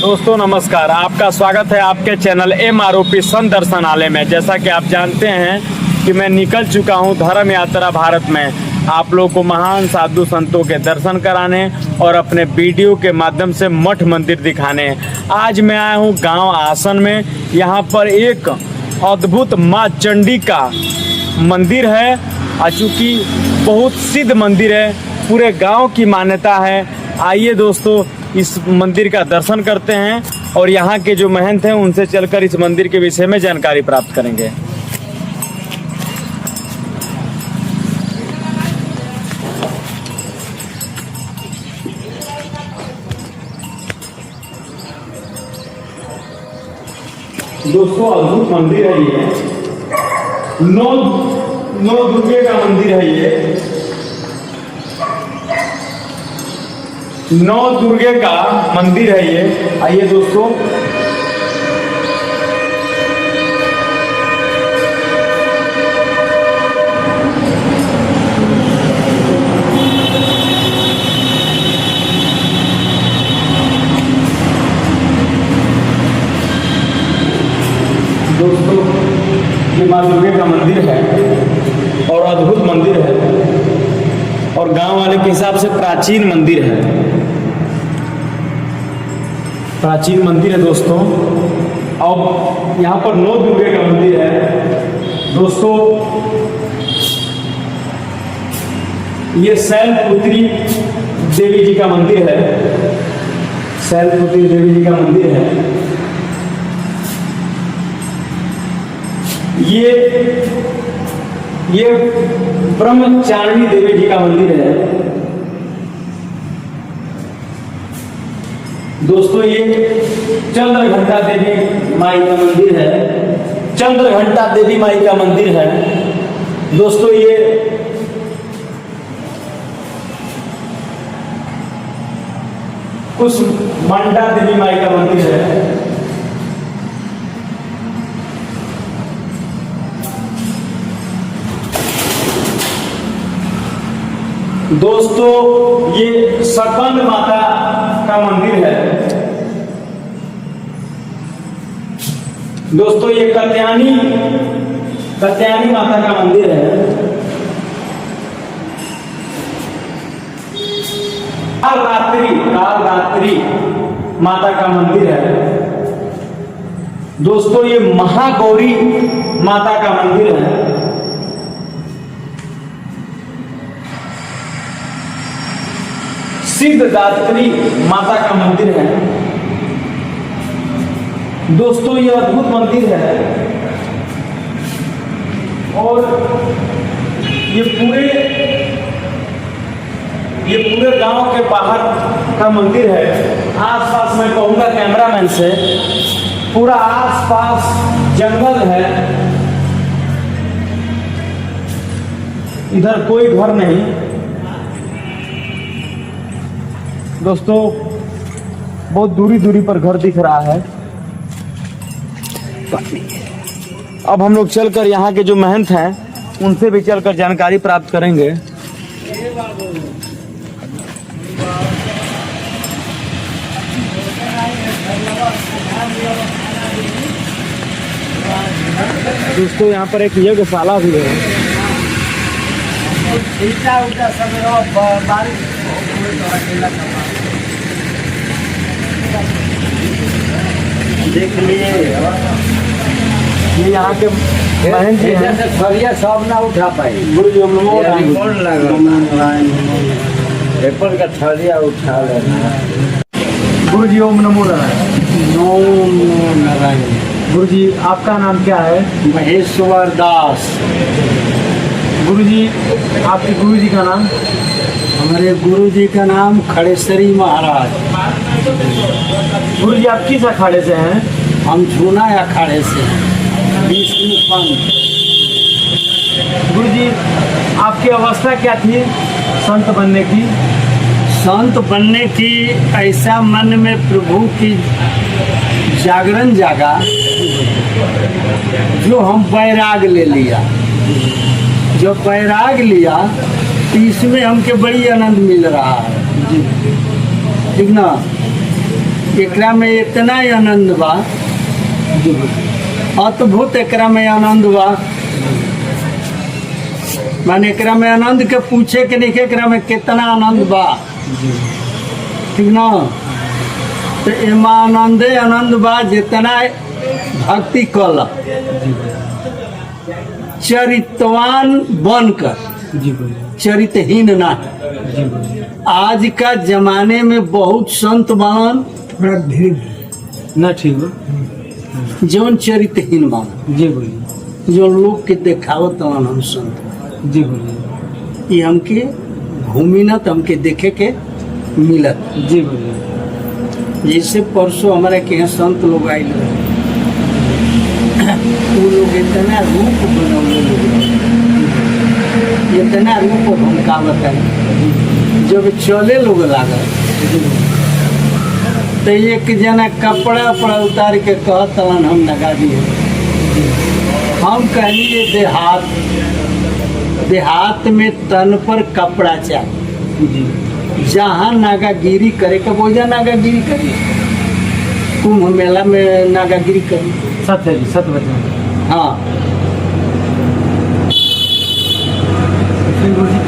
दोस्तों नमस्कार, आपका स्वागत है आपके चैनल MROP संत दर्शनालय में। जैसा कि आप जानते हैं कि मैं निकल चुका हूं धर्म यात्रा भारत में, आप लोगों को महान साधु संतों के दर्शन कराने और अपने वीडियो के माध्यम से मठ मंदिर दिखाने। आज मैं आया हूं गांव आसन में। यहां पर एक अद्भुत माँ चंडी का मंदिर है, चूँकि बहुत सिद्ध मंदिर है, पूरे गांव की मान्यता है। आइए दोस्तों इस मंदिर का दर्शन करते हैं और यहाँ के जो महंत हैं उनसे चलकर इस मंदिर के विषय में जानकारी प्राप्त करेंगे। दोस्तों अद्भुत मंदिर है ये, नौ दुर्गे का मंदिर है ये। 9 दुर्गे का मंदिर है ये। आइए दोस्तों ये माँ दुर्गे का मंदिर है और अद्भुत मंदिर है और गांव वाले के हिसाब से प्राचीन मंदिर है। प्राचीन मंदिर है दोस्तों। अब यहाँ पर 9 दुर्गे का मंदिर है दोस्तों। ये शैलपुत्री देवी जी का मंदिर है। शैलपुत्री देवी जी का मंदिर है। ये ब्रह्मचारिणी देवी जी का मंदिर है दोस्तों। ये चंद्रघंटा देवी माई का मंदिर है। चंद्रघंटा देवी माई का मंदिर है दोस्तों। ये कुसमांडा देवी माई का मंदिर है। दोस्तों ये सकंद माता का मंदिर है दोस्तों। ये कत्यानी माता का मंदिर है। कालरात्रि माता का मंदिर है दोस्तों। ये महागौरी माता का मंदिर है। सिद्धदात्री माता का मंदिर है दोस्तों। यह अद्भुत मंदिर है और ये पूरे गांव के बाहर का मंदिर है। आसपास मैं कहूंगा कैमरामैन से, पूरा आसपास जंगल है, इधर कोई घर नहीं दोस्तों। बहुत दूरी पर घर दिख रहा है। अब हम लोग चलकर यहाँ के जो महंत हैं उनसे भी चलकर जानकारी प्राप्त करेंगे। दोस्तों यहाँ पर एक यज्ञशाला भी है। देख लिए ये यहाँ के महंत जी हैं। फरिया सब ना उठा पाई। गुरु जी एप्पल का थलिया उठा लेना। गुरु जी ओम नमो नारायण। ओम नारायण। गुरु जी आपका नाम क्या है? महेश्वर दास। गुरु जी आपके गुरु जी का नाम? हमारे गुरु जी का नाम खड़ेश्वरी महाराज। गुरु जी आप किस अखाड़े से हैं? हम छूना अखाड़े से विष्णु पंथ। गुरु जी आपकी अवस्था क्या थी संत बनने की? संत बनने की ऐसा मन में प्रभु की जागरण जागा जो हम बैराग ले लिया। जो बैराग लिया तो इसमें हमके बड़ी आनंद मिल रहा है। ठीक ना। एकरा में इतना आनंद बा, जी बोलिए। अद्भुत एकरा में आनंद बा। माने एकरा में आनंद के पूछे के नहीं, एकरा में कितना आनंद बा, ठीक ना। तो एमा आनंदे आनंद बा, जितना भक्ति कल चरितवान बनकर, जी बोलिए। चरितहीन ना। जी बोलिए। आज का जमाने में बहुत संत बान ना ठीक हो। जौन चरितहीन बान, जी बोलिए। जो लोग के देखावत हम संत, जी बोलिए। ये हमके घूमी न तो हमके देखे के मिलत। जी बोलिए। जैसे परसों हमारे के यहाँ संत लोग आए रहे, वो लोग इतना रूप बनौले लोग, इतना रूप हमका बताए। जब चले लोग लागल तो एक जना कपड़ा पड़ा उतार के कहतलन हम लगा दिए। हम कहलिए देहात में तन पर कपड़ा चाहिए, जी। जहाँ नागागिरी करे के बोझा नागागिरी करी, कुंभ मेला में नागागिरी करी। सत्य है जी, सत्य बताएं। हाँ, फिर गुरु जी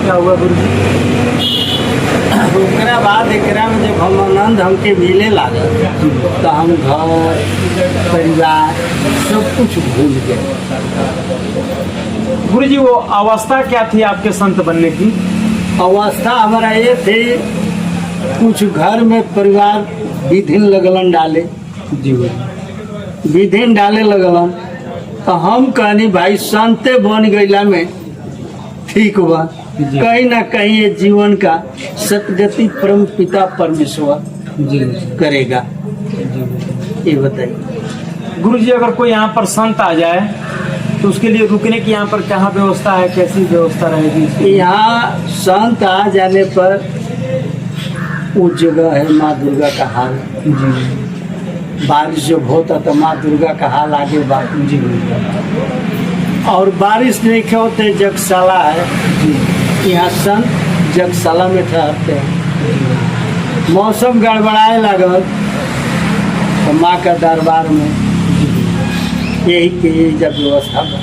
क्या हुआ गुरु जी? ओकरा बाद एकरा में जब हम आनंद हमके मिले लागल तो हम घर परिवार सब कुछ भूल गए। गुरु जी वो अवस्था क्या थी आपके संत बनने की? अवस्था हमारा ये थी, कुछ घर में परिवार विधिन लगलन डाले, जी बोलिए। विधिन डाले लगलन तो हम कहनी भाई संते बन गईला में ठीक बा, जी। कहीं ना कहीं ये जीवन का सतगति परम पिता परमेश्वर जी करेगा। जी। ये बताइए। गुरु जी अगर कोई यहाँ पर संत आ जाए तो उसके लिए रुकने की यहाँ पर कहाँ व्यवस्था है, कैसी व्यवस्था रहेगी? यहाँ संत आ जाने पर वो जगह है माँ दुर्गा का हाल। जी। बारिश जब होता तो माँ दुर्गा का हाल आगे बात। जी बोलिए। और बारिश नहीं क्या होते, जगशाला है, यहाँ संत जगशाला में ठहरते हैं। मौसम गड़बड़ाए लागल तो माँ का दरबार में यही की जब व्यवस्था बा।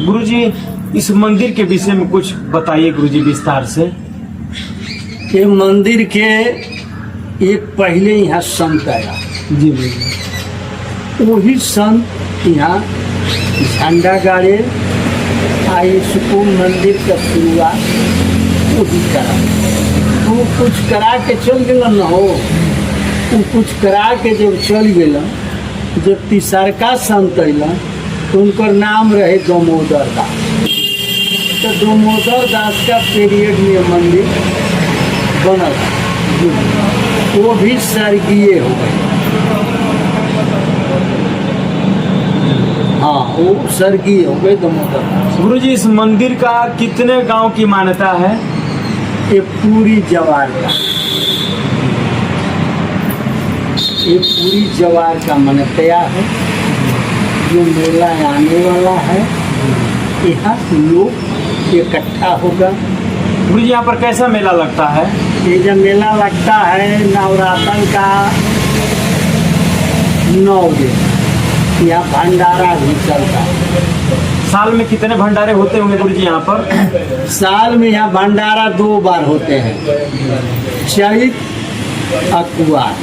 गुरु जी इस मंदिर के विषय में कुछ बताइए गुरु जी विस्तार से। ये मंदिर के एक पहले यहाँ संत आया, जी बोलिए। वही संत यहाँ झंडा गाड़े आई, इसको मंदिर का शुरुआत वही करा। वो कुछ करा के चल गया न हो, वो कुछ करा के जब चल गया, जब तीसरका संत अला तो उनका नाम रहे दामोदर दास। तो दामोदर दास का पीरियड में मंदिर बना था, वो भी स्वर्गीय हो गए। हाँ, वो स्वर्गीय हो गए दामोदर दास। गुरु जी इस मंदिर का कितने गांव की मान्यता है? ये पूरी जवार का, ये पूरी जवार का मान्यता है। जो मेला आने वाला है यहाँ लोग इकट्ठा होगा। गुरु जी यहाँ पर कैसा मेला लगता है? ये जब मेला लगता है नवरात्र का 9 दिन, यहाँ भंडारा भी चलता है। साल में कितने भंडारे होते होंगे गुरु जी यहाँ पर? साल में यहाँ भंडारा 2 बार होते हैं, चैत अकुआर,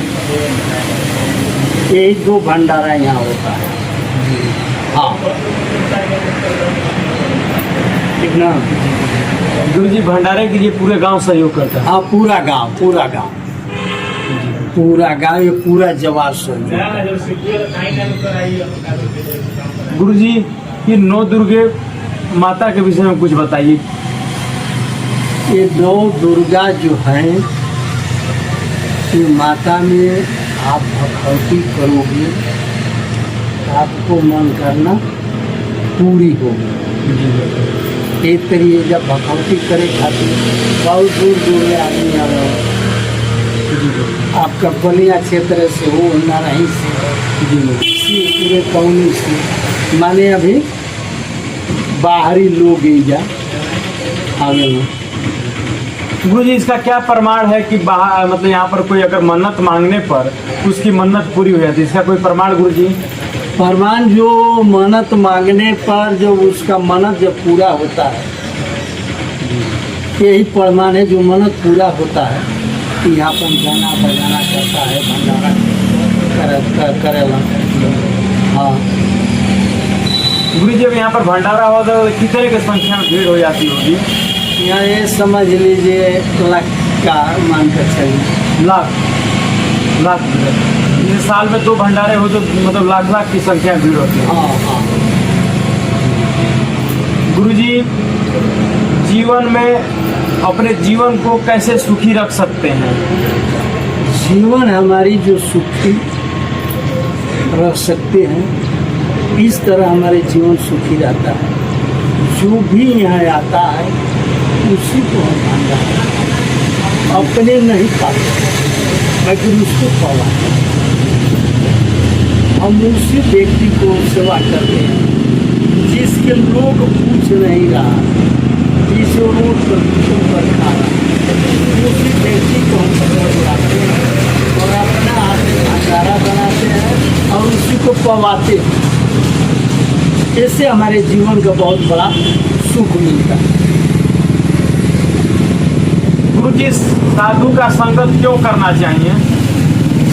यही 2 भंडारा यहाँ होता है। हाँ, ठीक ना। गुरु जी भंडारे के लिए पूरे गांव सहयोग करता है? हाँ, पूरा गांव, पूरा गांव, पूरा गांव, ये पूरा जवार सहयोग। गुरु जी ये 9 दुर्गे माता के विषय में कुछ बताइए। ये 9 दुर्गा जो हैं, ये माता में आप भक्ति करोगे, आपको मन करना पूरी होगी। एक तरीके जब भक्ति करे खातिर बहुत दूर दूर में आदमी आ रहे हैं। आपका बलिया क्षेत्र से हो, नारायण से, पूरे कौनी से, माने अभी बाहरी लोग ही जा आगे में। गुरु जी इसका क्या प्रमाण है कि बाहर मतलब यहाँ पर कोई अगर मन्नत मांगने पर उसकी मन्नत पूरी हो जाती है, इसका कोई प्रमाण गुरु जी? फरमान जो मन्नत मांगने पर जो उसका मन्नत जब पूरा होता है, यही प्रमाण है। जो मन्नत पूरा होता है कि यहाँ पर गाना बजाना करता है, भंडारा करेला। हाँ गुरु जी जब यहाँ पर भंडारा हुआ तो कितने की संख्या में भीड़ हो जाती होगी? यहाँ ये समझ लीजिए लाख का मान कर चलिए। लाख लाख ये साल में 2 भंडारे हो तो मतलब लाख लाख की संख्या में भीड़ होती है। हाँ हाँ। गुरुजी जीवन में अपने जीवन को कैसे सुखी रख सकते हैं? जीवन हमारी जो सुखी रख सकते हैं, इस तरह हमारे जीवन सुखी रहता है। जो भी यहाँ आता है उसी को हम मानता है, अपने नहीं पाते लेकिन उसको पाते हैं। हम उसी व्यक्ति को सेवा करते हैं जिसके लोग पूछ नहीं रहा, जिस रोड पर खा रहा, उसी व्यक्ति को हम पकड़ बुलाते हैं और अपना हाथ में भंडारा बनाते हैं और उसी को पवाते हैं। इससे हमारे जीवन का बहुत बड़ा सुख मिलता है। गुरु जी साधु का संगत क्यों करना चाहिए?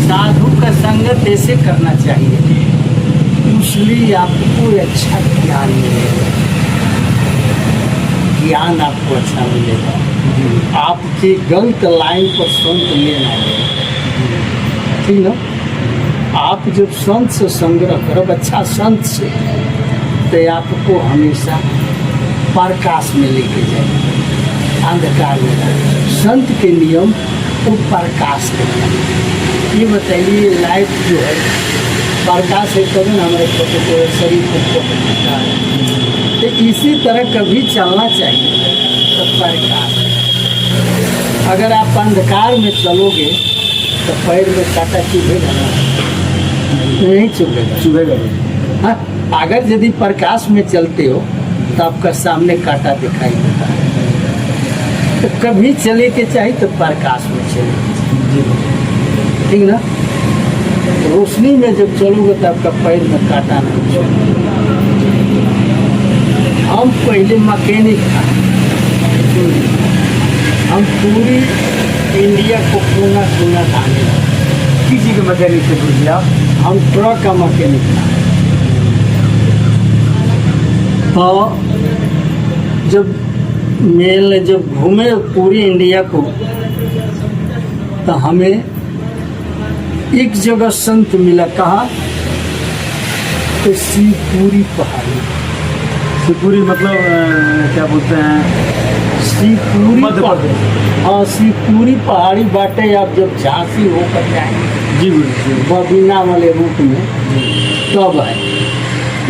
साधु का संगत ऐसे करना चाहिए, इसलिए आपको अच्छा ज्ञान मिलेगा, ज्ञान आपको अच्छा मिलेगा। आपकी गलत लाइन पर संत लेना है, ठीक ना? आप जब संत से संग्रह करो, अच्छा संत से, तो आपको हमेशा प्रकाश में लेके जाए, अंधकार में। संत के नियम वो प्रकाश करना है। ये बताइए लाइट जो है प्रकाश है, तभी ना हमारे छोटे को शरीर को दिखता है। तो इसी तरह कभी चलना चाहिए तो प्रकाश है। अगर आप अंधकार में चलोगे तो पैर में कांटा चुभेगा ना? नहीं चुभेगा। चुभेगा। हाँ, अगर यदि प्रकाश में चलते हो तो आपका सामने कांटा दिखाई देता है। तो कभी चले के चाहिए तो प्रकाश में चले, ठीक ना? रोशनी में जब चलोगे तो आपका पैर में कांटा नहीं चुभेगा। हम पहले मैकेनिक था, हम पूरी इंडिया को कोना कोना ढाने लगे। किसी के मैकेनिक से गुरु जी आप? हम ट्रक का मैकेनिक था। तो जब घूमे पूरी इंडिया को, तो हमें एक जगह संत मिला। कहा? तो शिवपुरी पहाड़ी। शिवपुरी मतलब क्या बोलते हैं? शिवपुरी मध्य प्रदेश। हाँ, शिवपुरी पहाड़ी बाटे। आप जब झांसी होकर जाएंगे जी गुरु जी, बबीना वाले रूट में, तब है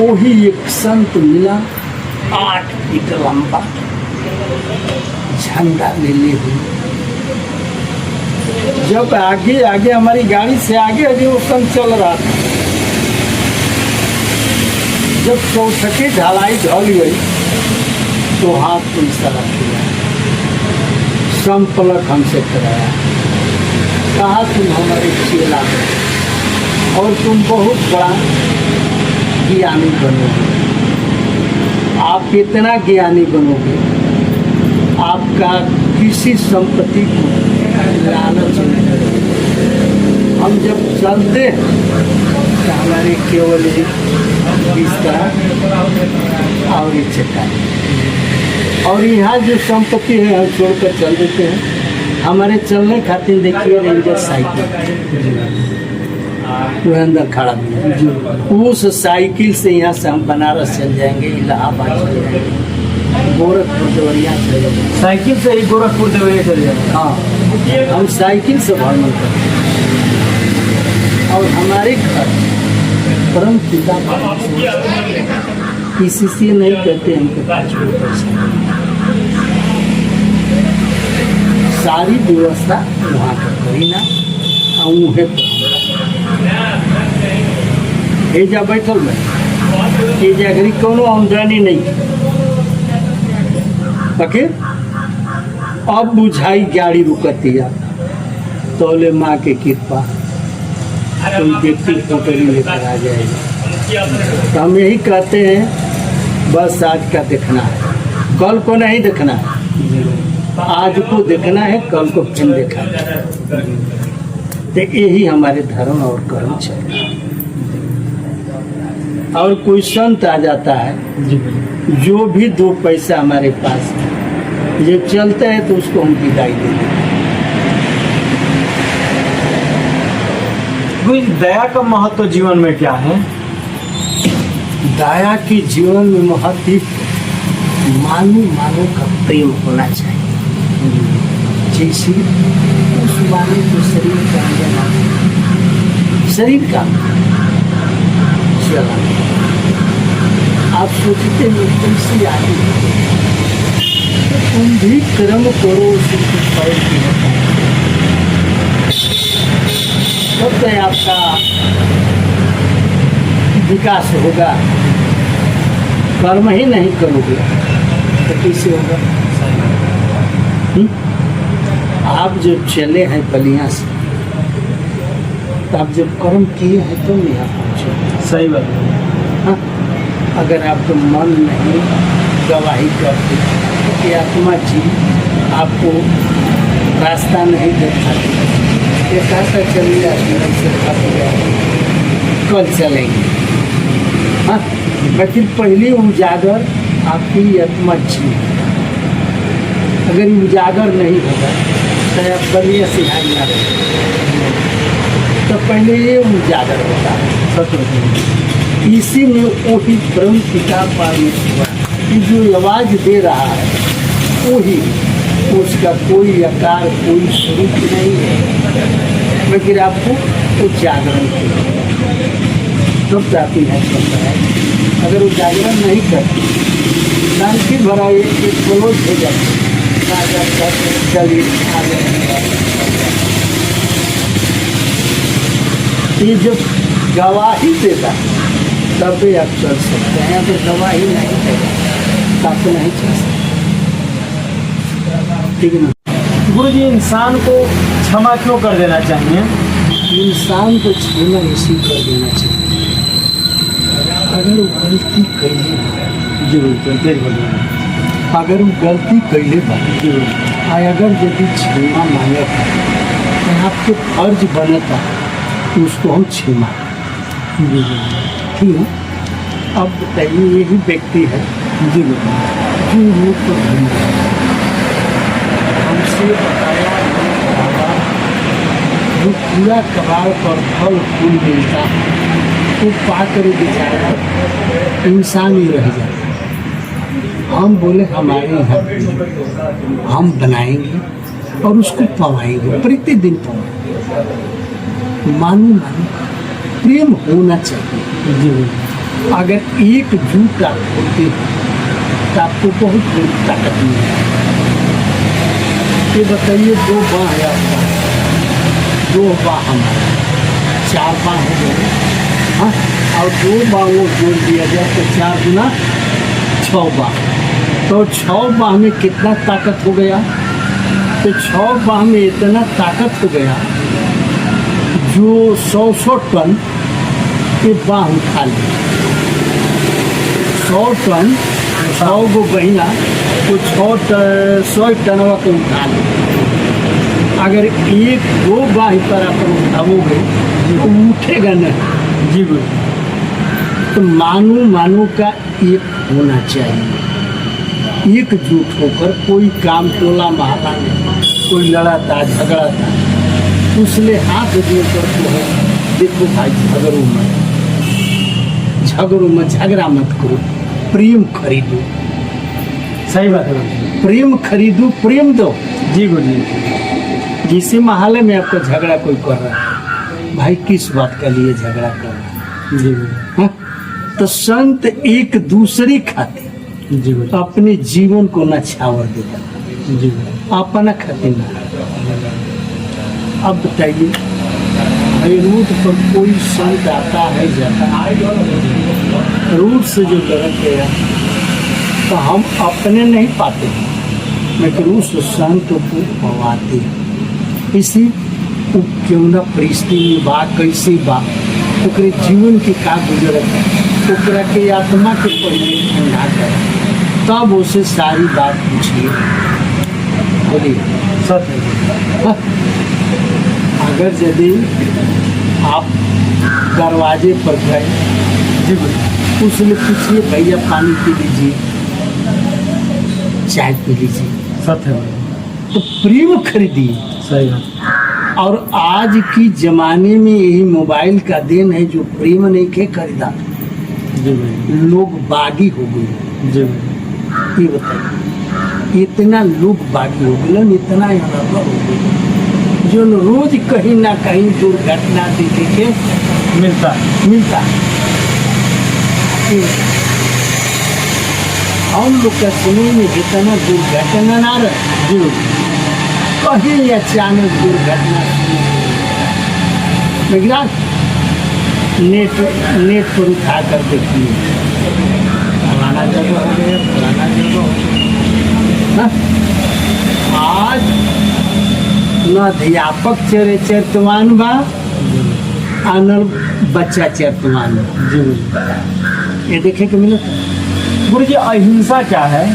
वही एक संत मिला, 8 फीट लंबा, झंडा ले हुई। जब आगे आगे हमारी गाड़ी से आगे आगे वो संत चल रहा था, जब चौथकी ढलाई ढल गई तो हाथ को इशारा किया, संपलक हमसे कराया, कहा तुम हमारे चेला हो और तुम बहुत बड़ा ज्ञानी बनोगे। आप कितना ज्ञानी बनोगे, आपका किसी संपत्ति को लालच नहीं करेगा। हम जब चलते हैं तो हमारे केवल इस तरह और एक चट्टान, और यहाँ जो संपत्ति है हम छोड़कर चल देते हैं। हमारे चलने खातिर देखिए रेंजर साइकिल वो अंदर खड़ा भी, उस साइकिल से यहाँ से हम बनारस चल जाएंगे, इलाहाबाद चल जाएंगे, गोरखपुर देवरिया चल जाएंगे। साइकिल से ही गोरखपुर देवरिया चले जाएंगे? हाँ, हम साइकिल से भ्रमण करते हैं। और हमारे घर परम पिता किसी से नहीं कहते हमको 5 पैसा, सारी व्यवस्था वहाँ का करी ना, और मुहे एजा बैठल में एजा कोनो आमदनी नहीं, बाकी अब बुझाई गाड़ी रुकतिया तोले माँ के कृपा कोई व्यक्ति पोटरी लेकर आ जाएगा। तो हम यही कहते हैं बस आज का देखना है, कल को नहीं देखना है। आज को देखना है, कल को फिर देखा है। तो यही हमारे धर्म और कर्म चाहिए। और कोई संत आ जाता है जो भी 2 पैसा हमारे पास है, जब चलता है तो उसको हम विदाई देते हैं। कोई दया का महत्व जीवन में क्या है? दया की जीवन में महत्व मानव का प्रेम होना चाहिए। जैसे उस मानव को शरीर का चला, आप सोचते हो कैसे आगे तुम भी कर्म करो, उसे कुछ फल की होता है। तब तो आपका विकास होगा। कर्म ही नहीं करोगे तो कैसे होगा? आप जब चले हैं बलिया से, तो आप जब कर्म किए हैं तो यहाँ पहुँचे। सही बात है। हाँ, अगर आपको मन नहीं गवाही करते कि आत्मा जी आपको रास्ता नहीं दिखाती, ये कहता चलिए कल चलेंगे। हाँ, लेकिन पहले उजागर आपकी आत्मा जी, अगर उजागर नहीं होगा तो आप बलिया से हाई ना रहे, तो पहले ये उजागर होता है। इसी में वही ब्रह्म पिता परमेश्वर की जो आवाज दे रहा है, वही, उसका कोई आकार कोई स्वरूप नहीं है, लेकिन आपको वो जागरण तब जाती है। अगर वो जागरण नहीं करती, शांति भरा एक क्लोज हो जाती, चलिए ये जब गवाही देता तब भी आप चल सकते हैं। अगर गवाही नहीं देगा तो आप नहीं चल सकते। ठीक है ना? गुरु जी, इंसान को क्षमा क्यों कर देना चाहिए? इंसान को क्षमा इसी कर देना चाहिए अगर वो गलती कैले, अगर वो गलती कैले अगर यदि क्षमा मांगे तो आपके फर्ज बनता तो उसको हम क्षमा। ठीक है? अब बताइए, यही व्यक्ति है जो मुझ पर हमसे बताया जो पूरा कबाड़ पर फल फूल मिलता वो पा कर बेचारा इंसान ही रह जाता। हम बोले हमारे यहाँ हम बनाएंगे और उसको पवाएंगे, प्रतिदिन पवाएंगे। मानो प्रेम होना चाहिए। अगर एक जूट आप होते तो आपको बहुत बड़ी ताकत मिलेगी। ये बताइए, 2 बाह है आपका, 2 बाह हमारा, 4 बाह हो गए। हाँ, और 2 बाहों जोड़ दिया जाए तो 4 गुना 6 बाह। तो 6 बाह में कितना ताकत हो गया? तो 6 बाह में इतना ताकत हो गया जो 100 टन के बाह उठा ले। 100 टन, 100 गो बहिना तो 100 टनवा को उठा ले। अगर 1-2 बाह पर आप उठाओगे तो उठेगा नहीं। जी गुरु। तो मानो का एक होना चाहिए, एकजुट होकर। कोई काम टोला महला में कोई लड़ा था झगड़ा था, उसने हाथ जोड़कर कहो, देखो भाई झगड़ो मत, झगड़ा मत करो, प्रेम खरीदो। सही बात है। प्रेम खरीदो, प्रेम दो। जी गुरु जी। जिसे महल्ले में आपका झगड़ा कोई कर रहा है, भाई किस बात के लिए झगड़ा कर रहा है? जी गुरु। हाँ? तो संत एक दूसरे खाते जी गुरु। अपने जीवन को नछावर देता, जी गुरु। अपना खाते ना। अब बताइए, भाई रूट पर कोई संत आता है जाता है, रूट से जो लड़क गया तो हम अपने नहीं पाते, लेकिन उस संत को पवाते इसी उ क्यों न परिस्थिति में बा कैसे बा ओकरे जीवन के का गुजरत है ओकरा के आत्मा के पहले ठंडा कर तब उसे सारी बात पूछिए। बोलिए सत्य हाँ? अगर यदि आप दरवाजे पर गए जी बोलिए। उसने पूछिए भैया पानी पी लीजिए चाय पी लीजिए सत्य है। तो प्रेम खरीदिए। सही बात। और आज की जमाने में यही मोबाइल का देन है जो प्रेम नहीं के खरीदा जी बोलिए। लोग बागी हो गए। जी बोलिए। ये बताइए इतना लोग बागी हो गए इतना यहाँ हो गए जो रोज कहीं ना कहीं दुर्घटना देखे के मिलता है। मिलता है। ये हम लोग का समय में जितना दुर्घटना ना रहे जी बोलिए। कहीं अचानक दुर्घटना लेकिन नेट पर उठा कर देखिए फलाना जगह हो गया फलाना जगह हो गया। आज न अध्यापक चरित्रवान बा आ न बच्चा चरित्रवान बा। जी बोलिए। ये देखे के मिले गुरु जी अहिंसा क्या है?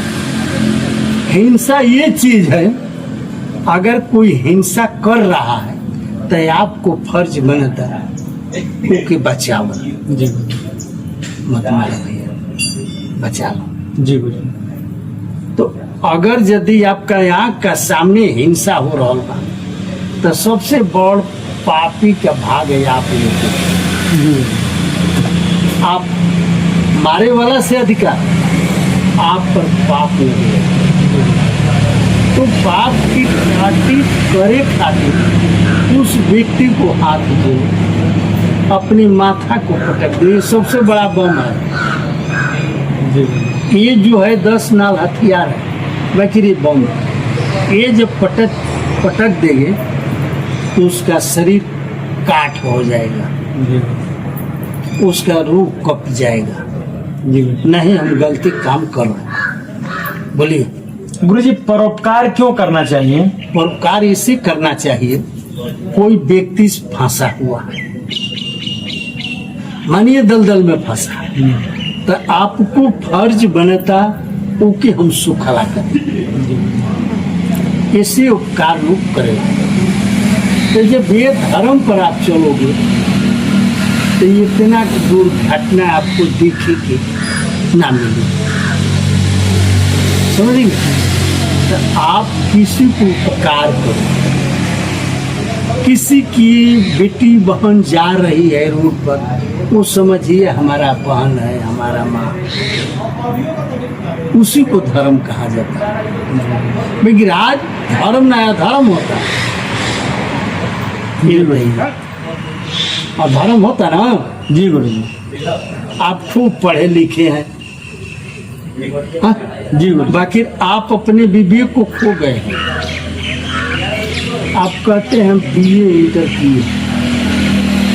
हिंसा ये चीज है अगर कोई हिंसा कर रहा है तो आपको फर्ज बनता है ओके बचाओ। जी बोलिए। मत मारो भैया बचा लो। जी बोलिए। तो अगर यदि आपका आँख का सामने हिंसा हो रहा बा तो सबसे बड़ पापी का भाग है आप लोग। जी आप मारे वाला से अधिकार आप पर पाप लगे तो पाप की घाटी करे खातिर उस व्यक्ति को हाथ जोड़े अपनी माथा को पटक दे। ये सबसे बड़ा बम है। जी बोलिए। ये जो है 10 नाल हथियार है बाकी ये बम है। ये जब पटक देंगे तो उसका शरीर काट हो जाएगा जी बोलिए। उसका रूह कप जाएगा। जी बोलिए। नहीं हम गलती काम कर रहे हैं। बोलिए गुरु जी परोपकार क्यों करना चाहिए? परोपकार इसे करना चाहिए कोई व्यक्ति फंसा हुआ है मानिए दलदल में फंसा है तो आपको फर्ज बनता ओके हम सुखला करें ऐसे उपकार रूप करेगा। तो जब ये धर्म पर आप चलोगे तो इतना दुर्घटना आपको देखेगी ना मिलेगी। समझेंगे तो आप किसी को उपकार करो। किसी की बेटी बहन जा रही है रोड पर वो समझिए हमारा बहन है हमारा माँ उसी को धर्म कहा जाता है। लेकिन आज धर्म नया धर्म होता है ये नहीं और धर्म होता ना। जी गुरु जी। आप खूब पढ़े लिखे हैं हाँ? जी गुरु। बाकी आप अपने विवेक को खो गए हैं। आप कहते हैं बीए इंटर किए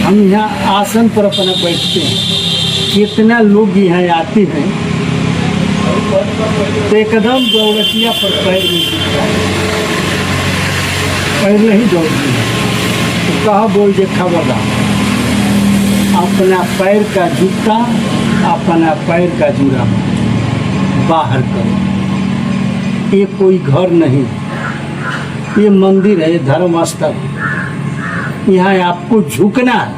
हम यहाँ आसन पर अपना बैठते हैं कितना लोग यहाँ आते हैं तो एकदम दौड़तिया पर पैर में दिखता है पैर नहीं दौड़ती है तो कहा बोल जे खबरदार अपना पैर का जूता अपना पैर का जूरा बाहर करो। ये कोई घर नहीं ये मंदिर है धर्म स्थल यहाँ आपको झुकना है।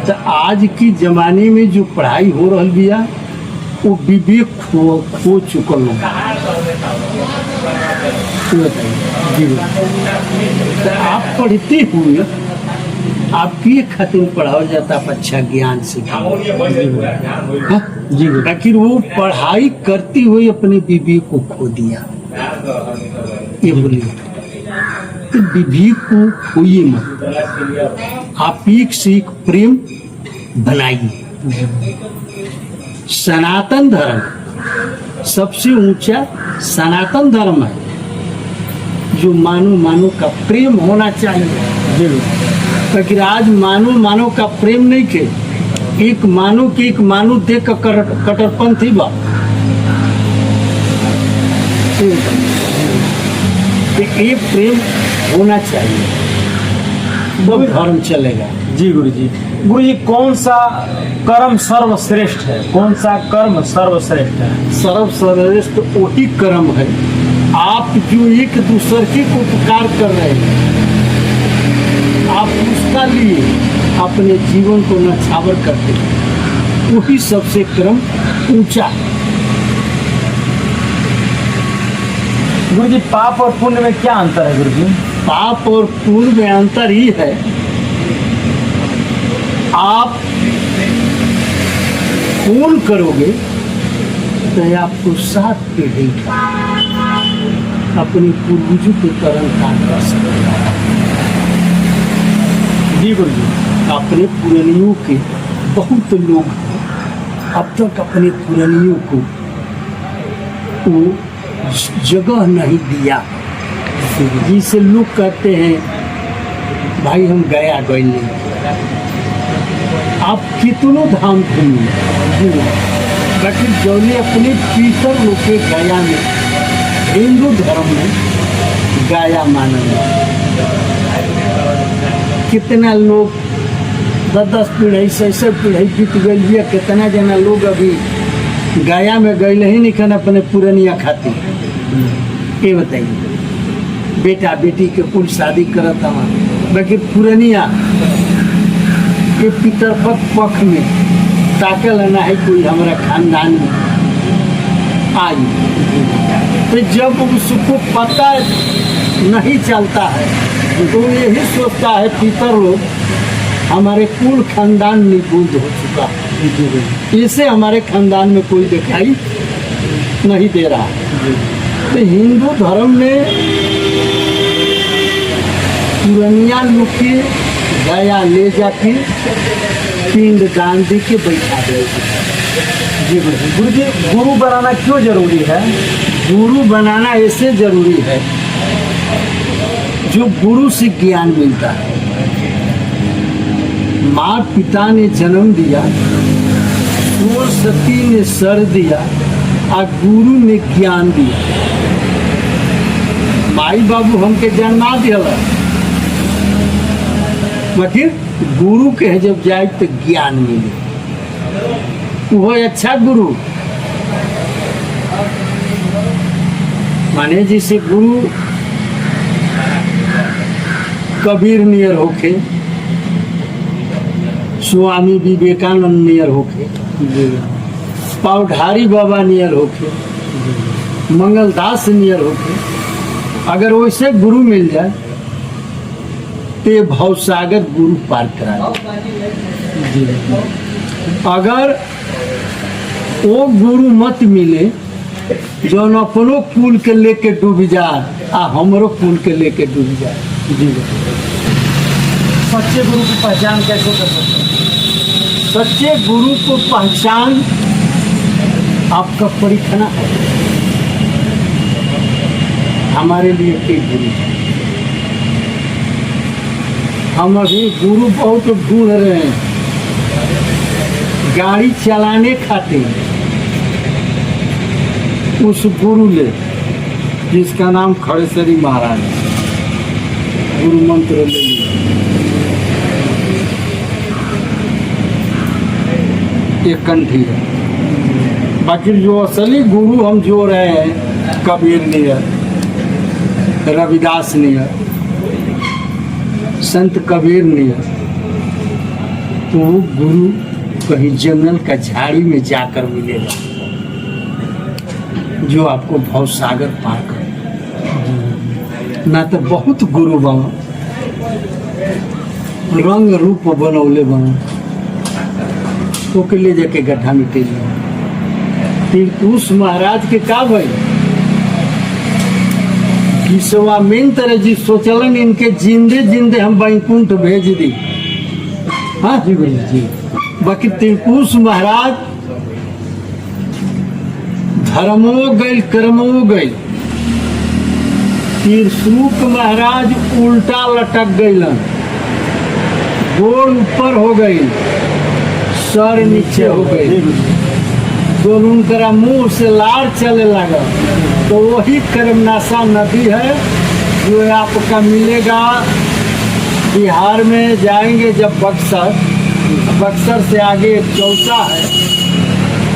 तो आज की जमाने में जो पढ़ाई हो रही बिया वो विवेक खो चुकल जी। तो आप पढ़ते हुए आपकी खातिर पढ़ाया जाता अच्छा ज्ञान सिखाओ जी गुरु। आखिर वो पढ़ाई करती हुई अपने विवेक को खो दिया। ये बोलिए तो विवेक को खोइए मत। आप एक से एक प्रेम बनाइए। सनातन धर्म सबसे ऊंचा सनातन धर्म है जो मानो का प्रेम होना चाहिए। जी लेकिन आज मानो का प्रेम नहीं के एक मानो के एक मानो देख कर कट्टरपंथी बा ये प्रेम होना चाहिए, तब धर्म चलेगा। जी गुरु जी। गुरु जी, कौन सा कर्म सर्वश्रेष्ठ है? कौन सा कर्म सर्वश्रेष्ठ है? सर्वश्रेष्ठ वही कर्म है, आप जो एक दूसरे के को उपकार कर रहे हैं, आप उसका लिए अपने जीवन को नछावर करते हैं, वही सबसे कर्म ऊंचा है। गुरु जी, पाप और पुण्य में क्या अंतर है गुरु जी? पाप और पुण्य में अंतर ही है, आप पुण्य करोगे तो आपको 7 पीढ़ी का अपने पूर्वजों के कर्म कांड कर सकेगा। जी गुरु जी। अपने पुरानियों के बहुत लोग अब तक अपने पुरानियों को वो जगह नहीं दिया, जिसे लोग कहते हैं भाई हम गया गए नहीं। आप कितनों धाम घूमिए, लेकिन जौने अपने पीतर लोग के गया में, हिंदू धर्म में गया माना कितना लोग 10-10 पीढ़ी से पीढ़ी बीत गई है, कितना जना लोग अभी गया में गए ही नहीं खन अपने पुरानिया खाती। ये बताइए, बेटा बेटी के कुल शादी करता हुआ, बाकी पुरानिया के पितर पक्ष में ताकल ना है कोई हमारा खानदान में आई, तो जब उसको पता नहीं चलता है तो यही सोचता है पितर लोग हमारे कुल खानदान निबुद्ध हो चुका है, इसे हमारे खानदान में कोई दिखाई नहीं दे रहा। तो हिंदू धर्म में पुरानिया लोग के गया ले जाके पिंड दान दे के बैठा दे। जी गुरु जी, गुरु बनाना क्यों जरूरी है? गुरु बनाना ऐसे जरूरी है, जो गुरु से ज्ञान मिलता है। माँ पिता ने जन्म दिया, सरस्वती ने सर दिया और गुरु ने ज्ञान दिया। माई बाबू हमके जन्मा दिया, मगर गुरु के जब जाए तो ज्ञान मिले, वो अच्छा गुरु। माने जैसे गुरु कबीर नियर होके, स्वामी विवेकानंद नियर होके, पौधारी बाबा नियर होके, मंगलदास नियर होके, अगर वैसे गुरु मिल जाए तो भवसागर गुरु पार करा। अगर वो गुरु मत मिले जो अपनो कुल के लेके डूब जाए आ हमरो कुल के लेके डूब जाए। जी सच्चे गुरु की पहचान कैसे कर सकते हैं? सच्चे गुरु को पहचान आपका परीक्षण है। हमारे लिए के गुरु, हम अभी गुरु बहुत ढूंढ रहे हैं, गाड़ी चलाने खातिर उस गुरु ले जिसका नाम खड़ेसरी महाराज, गुरु मंत्र ले लिया। एक कंठी है, बाकी जो असली गुरु हम जो रहे हैं कबीर नियर, रविदास नियर, संत कबीर नियर, तो वो गुरु कहीं जंगल का झाड़ी में जाकर मिलेगा जो आपको भवसागर पार कर। ना तो बहुत गुरु बनो, रंग रूप बनौले बनो, तो के ले जाके गड्ढा में टेल तिरकुश महाराज के का भाई विश्वामित्र तरह जी सोचलन इनके जिंदे जिंदे हम वैकुंठ भेज दी। हाँ जी भैया जी। बाकी तिरकुश महाराज धर्मो गई कर्मो गई, तिरसुक महाराज उल्टा लटक गईलन, गोड़ ऊपर हो गई, सर नीचे हो गई। जौन उनकरा मुंह से लार चले लगा, तो वही कर्मनाशा नदी है जो आपका मिलेगा बिहार में। जाएंगे जब बक्सर, बक्सर से आगे एक चौसा है,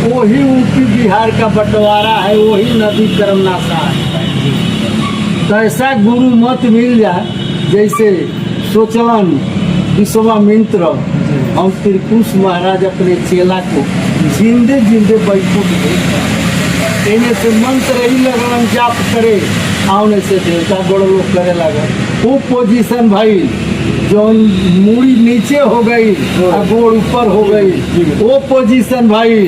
वही यूपी बिहार का बंटवारा है, वही नदी कर्मनाशा है। तो ऐसा गुरु मत मिल जाए जैसे सोचलन विश्वामित्र, हम त्रिकुश महाराज अपने चेला को जिंदे जिंदे बैकुंठ भेज, इन्हें से मंत्र ही लगन जाप करे, आने से देवता गोड़ लोग करे लगा। वो पोजीशन भाई जो मूड़ी नीचे हो गई और गोड़ ऊपर हो गई, वो पोजीशन भाई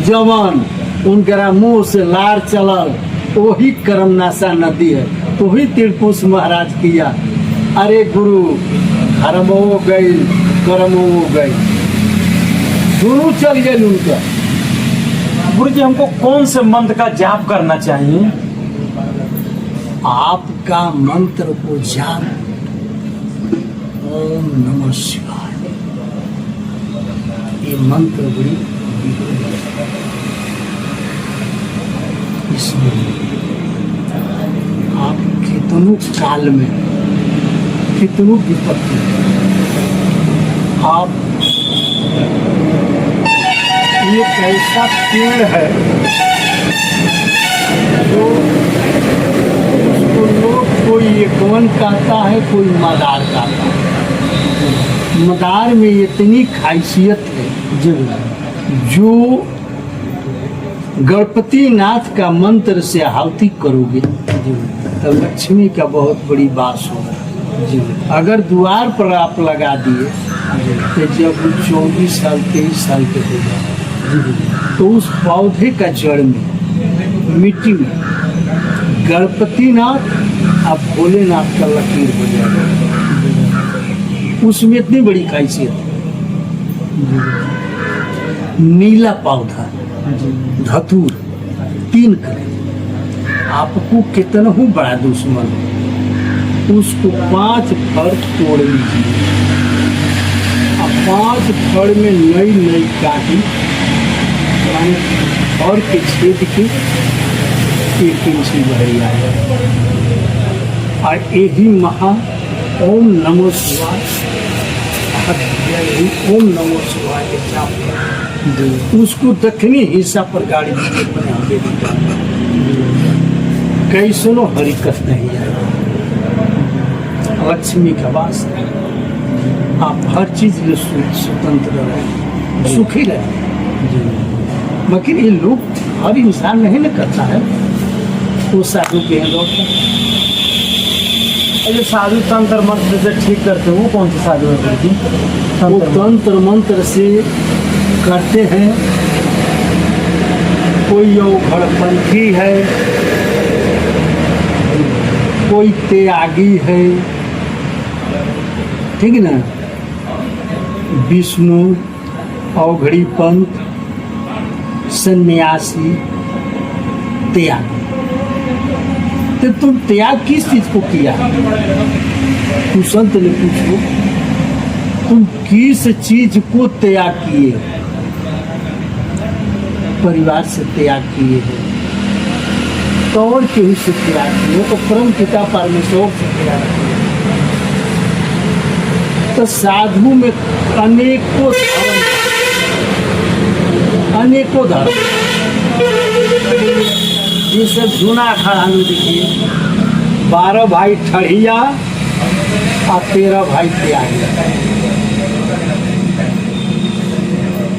जवान उनकरा मुंह से लार चलल, वही कर्मनाशा नदी है, वही त्रिकुश महाराज किया। अरे गुरु धर्म हो गई, कर्म हो गई, दोनों चल गए उनका। गुरु जी हमको कौन से मंत्र का जाप करना चाहिए? आपका मंत्र को जाप ओम नमः शिवाय, ये मंत्र बड़ी इसमें आप कितनों काल में कितनों विपत्ति, आप एक ऐसा पेड़ है जो उसको लोग कोई एकवन कहता है, कोई मदार कहता है। मदार में इतनी खासियत है जो गणपति नाथ का मंत्र से आहुति करोगे तो लक्ष्मी का बहुत बड़ी वास होगा। अगर द्वार पर आप लगा दिए तो जब 24 साल 23 साल के हो जाए तो उस पौधे का जड़ में मिट्टी में गणपति नाथ और भोलेनाथ का लकीर हो जाएगा। उसमें इतनी बड़ी खासियत है। नीला पौधा धतूर 3 करे, आपको कितना ही बड़ा दुश्मन उसको 5 फड़ तोड़ लीजिए, 5 फड़ में नई नई काटी फड़ के छेद के 1 इंच भरी आ जाए, और यही महा ओम नमो शिवाय, ओम नमो शिवाय के जाप उसको दक्षिणी हिस्सा पर गाड़ी दे कैसनो हरकत नहीं है। लक्ष्मी का वास है, आप हर चीज में स्वतंत्र रहे, सुखी रहे। मगर ये लोग हर इंसान नहीं न करता है, वो साधु के हैं लोग। जो साधु तंत्र मंत्र से ठीक करते हैं वो कौन से साधु है गुरु जी? वो तंत्र मंत्र से करते हैं, कोई घड़पंथी है, कोई त्यागी है, ठीक ना, विष्णु, अवघड़ी पंथ, सन्यासी, त्यागी। तो तुम त्याग किस चीज को किया? तू संत ने पूछो तुम किस चीज को त्याग किए? परिवार से त्याग किए हो तो और केहू से त्याग किए तो परम पिता परमेश्वर से त्याग किए। तो साधु में अनेकों धर्म ये सब जूना अखाड़ा में देखिए, 12 भाई ठढ़िया और 13 भाई त्यागिया,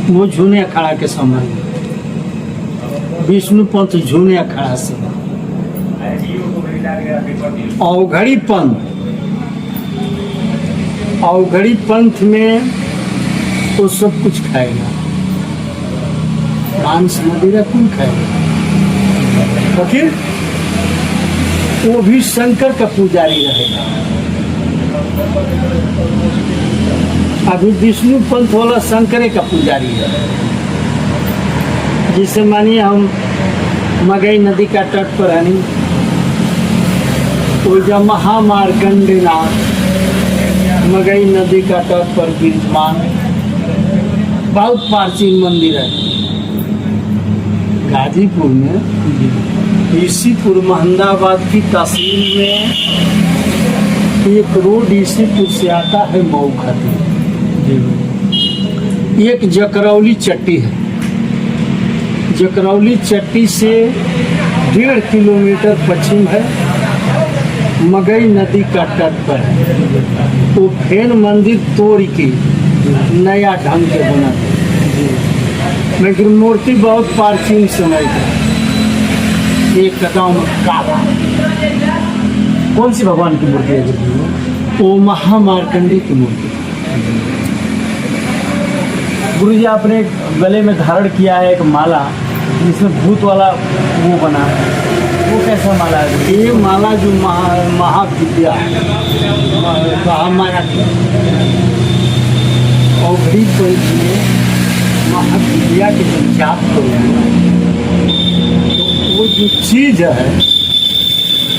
वो जूने अखाड़ा के समय विष्णु पंथ जूने अखाड़ा से। अवघड़ी पंथ में वो सब कुछ खाएगा, मांस मदिरा कौन खाएगा? फकीर वो भी शंकर का पुजारी रहेगा। अभी विष्णु पंथ वाला शंकरे का पुजारी है। जिसे मानिए हम मगई नदी का तट पर है, वो जब महामार्कंडेयनाथ मगई नदी का तट पर विराजमान बहुत प्राचीन मंदिर है। गाजीपुर में ईसीपुर महमदाबाद की तहसील में एक रोड ईसीपुर से आता है मऊ खातिर। एक जकरौली चट्टी है, जकरौली चट्टी से 1.5 किलोमीटर पश्चिम है, मगई नदी का तट पर है। तो फेन मंदिर तोड़ के नया ढंग से बना है, लेकिन मूर्ति बहुत प्राचीन समय का, एकदम काला। कौन सी भगवान की मूर्ति है गुरुजी? वो महामार्कंडी की मूर्ति। गुरुजी आपने गले में धारण किया है एक माला जिसमें भूत वाला वो बना है, वो कैसा माला है? ये माला जो महाविद्या है, हमारा औघड़ी पंच में महाविद्या के जब जाप करोगे तो वो जो चीज है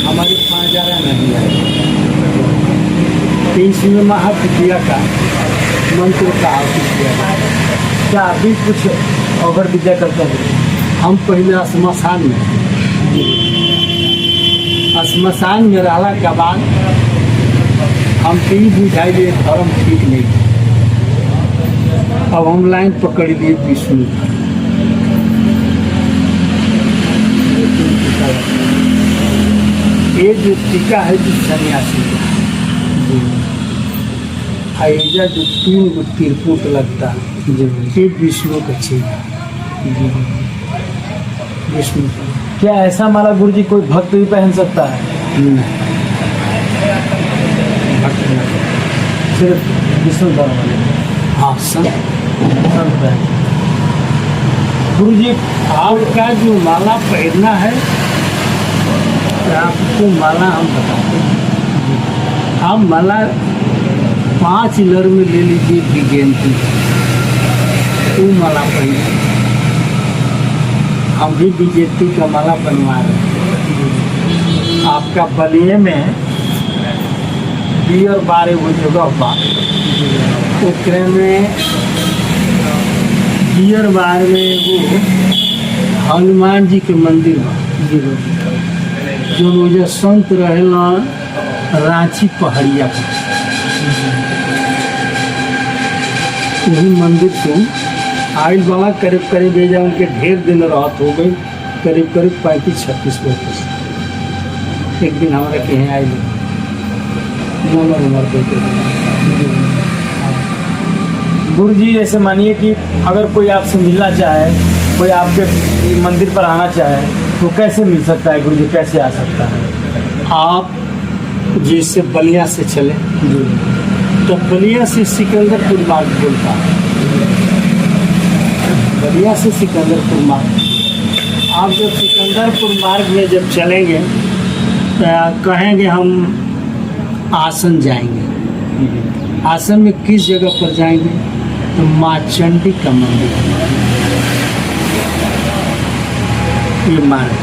हमारे 5,000 नहीं है। तो इसमें महाविद्या का मंत्र का आहुति किया है। क्या अभी कुछ अगर विद्या करते हैं? हम पहले श्मशान में रहला के बाद हम कहीं बुझाइए धर्म ठीक नहीं। अब हम लाइन पकड़ लिए विष्णु। ये जो टीका है जो सन्यासी का, ऐजा जो 3 गो त्रिपुट लगता है ये विष्णु का चिन्ह, विष्णु का। क्या ऐसा माला गुरुजी कोई भक्त भी पहन सकता है? नहीं, सिर्फ विष्णु धर्म वाले? हाँ संत पहन। गुरुजी आपका जो माला पहनना है तो आपको माला हम बताते हैं। आप माला 5 लर में ले लीजिए विज्ञानती, वो माला पहन। हम भी विजेती का माला बनवा रहे हैं। आपका बलिए में बियर बार वो जगह बा, ओकरे में बियर बार में वो हनुमान जी के मंदिर बा, जो मुझे संत रहेला रांची पहाड़िया पर। वही मंदिर से आइल वाला करीब करीब भेजा, उनके ढेर दिन रात हो गई, करीब करीब 35-36 वर्ष। एक दिन हमारे कहीं आए नंबर देते। गुरुजी जैसे मानिए कि अगर कोई आपसे मिलना चाहे, कोई आपके मंदिर पर आना चाहे तो कैसे मिल सकता है गुरुजी, कैसे आ सकता है? आप जैसे बलिया से चले तो बलिया से सिकंदरपुर मार्ग बोलता है, बलिया से सिकंदरपुर मार्ग। आप जब सिकंदरपुर मार्ग में जब चलेंगे तो कहेंगे हम आसन जाएंगे। आसन में किस जगह पर जाएंगे? तो माँ चंडी का मंदिर, ये मार्ग।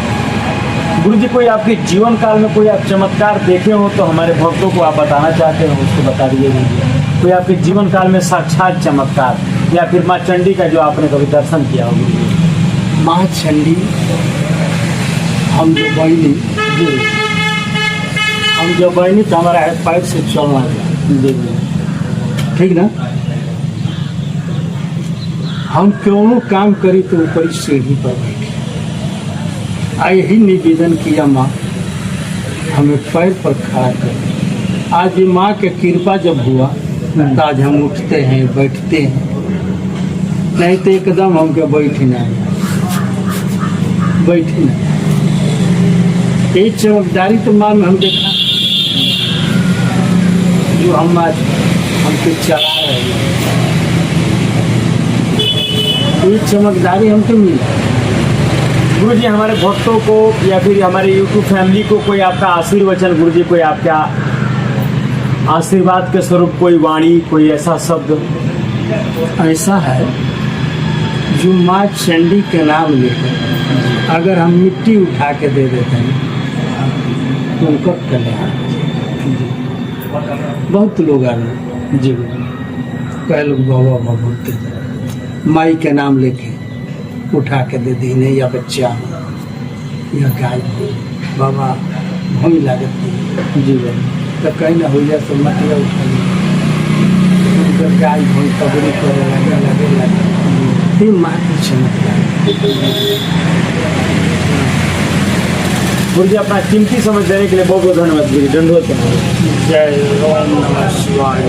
गुरुजी कोई आपके जीवन काल में कोई आप चमत्कार देखे हो तो हमारे भक्तों को आप बताना चाहते हो, उसको बता दीजिए गुरुजी। कोई आपके जीवन काल में साक्षात चमत्कार या फिर माँ चंडी का जो आपने कभी दर्शन किया हो गुरुजी? माँ चंडी हम जब बनी तो हमारा हाथ पैर से चलना है, ठीक ना। हम क्यों काम करी तो ऊपर सीढ़ी पर बैठे, यही निवेदन किया माँ हमें पैर पर खड़ा कर। आज ये माँ के कृपा जब हुआ तो आज हम उठते हैं बैठते हैं, नहीं तो एकदम हमके बैठना। ये चमकदारी तो माँ में हम देखा जो हम आज हमको चला रहे हैं, ये चमकदारी हमको मिला। गुरुजी हमारे भक्तों को या फिर हमारे यूट्यूब फैमिली को कोई आपका आशीर्वचन गुरुजी, कोई आपका आशीर्वाद के स्वरूप कोई वाणी, कोई ऐसा शब्द? ऐसा है जो माँ चंडी के नाम लेकर अगर हम मिट्टी उठा के दे देते हैं तो उनका कल्याण। बहुत लोग आ रहे जी, कई लोग बाबा भगवती माई के नाम लेके उठा के दे दी नहीं, या बच्चा या गाय बाबा भूमि लागत दी जी भाई। तो कहीं ना हो जाए तो मटिया उठा ली, उनकर गाय भूमि कबरी करे लगे फिर माँ की चमक गुरु जी अपना कीमती समय देने के लिए बहुत बहुत धन्यवाद गुरु जी, दंडवत। जय ओम नमः शिवाय।